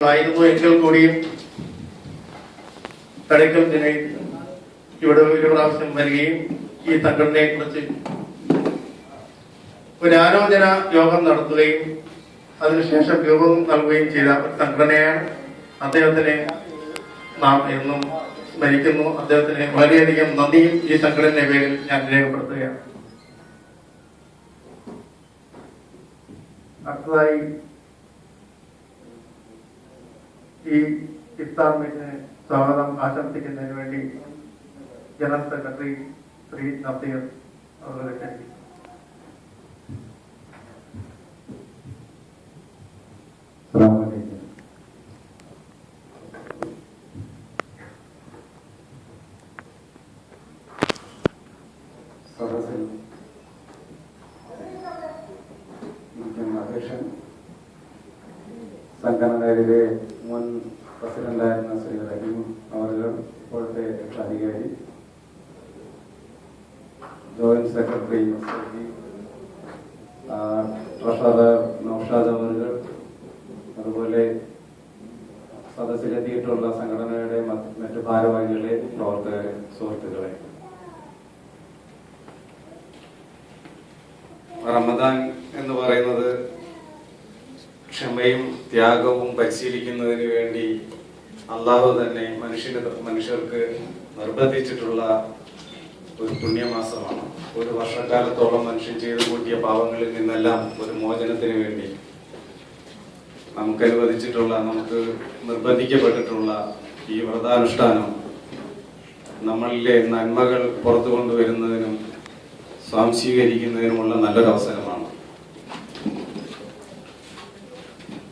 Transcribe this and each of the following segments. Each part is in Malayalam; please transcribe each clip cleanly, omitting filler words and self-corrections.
ആയിരുന്നു എങ്കിൽ കൂടിയും തടക്കൽ ജനൈദ് ഇവിടെ ഒരു പ്രാവശ്യം വരികയും ഈ സംഘടനയെ കുറിച്ച് ഒരു ആലോചന യോഗം നടത്തുകയും അതിനുശേഷം രൂപം നൽകുകയും ചെയ്ത ഒരു സംഘടനയാണ്. അദ്ദേഹത്തിനെ നാം എന്നും സ്മരിക്കുന്നു. അദ്ദേഹത്തിന് വളരെയധികം നന്ദിയും ഈ സംഘടനയുടെ പേരിൽ ഞാൻ രേഖപ്പെടുത്തുകയാണ്. അടുത്തതായി ഈ ഇഫ്താർ മീറ്റിന് സ്വാഗതം ആശംസിക്കുന്നതിന് വേണ്ടി ജനറൽ സെക്രട്ടറി ശ്രീ നസീർ അവരുടെ ക്ഷണിക്കുന്നു. അധ്യക്ഷൻ, സംഘടനയിലെ മുൻ പ്രസിഡന്റായിരുന്ന ശ്രീ റഹീം അവർ, ഇപ്പോഴത്തെ അധികാരി, ജോയിന്റ് സെക്രട്ടറി ട്രഷറർ നൌഷാദ് അവർ, അതുപോലെ സദസ്സിലെത്തിയിട്ടുള്ള സംഘടനയുടെ മറ്റു ഭാരവാഹികളെ, പ്രവർത്തകരെ, സുഹൃത്തുക്കളെ, റമദാൻ എന്ന് പറയുന്നത് ക്ഷമയും ത്യാഗവും പരിശീലിക്കുന്നതിന് വേണ്ടി അള്ളാഹു തന്നെ മനുഷ്യർക്ക് നിർബന്ധിച്ചിട്ടുള്ള ഒരു പുണ്യമാസമാണ്. ഒരു വർഷക്കാലത്തോളം മനുഷ്യൻ ചെയ്തു കൂട്ടിയ പാവങ്ങളിൽ നിന്നെല്ലാം ഒരു മോചനത്തിന് വേണ്ടി നമുക്ക് നിർബന്ധിക്കപ്പെട്ടിട്ടുള്ള ഈ വ്രതാനുഷ്ഠാനം നമ്മളിലെ നന്മകൾ പുറത്തു കൊണ്ടുവരുന്നതിനും സ്വാംശീകരിക്കുന്നതിനുമുള്ള നല്ലൊരു അവസരമാണ്.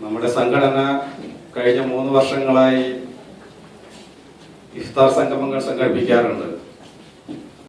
നമ്മുടെ സംഘടന കഴിഞ്ഞ 3 വർഷങ്ങളായി ഇഫ്താർ സംഗമങ്ങൾ സംഘടിപ്പിക്കാറുണ്ട്.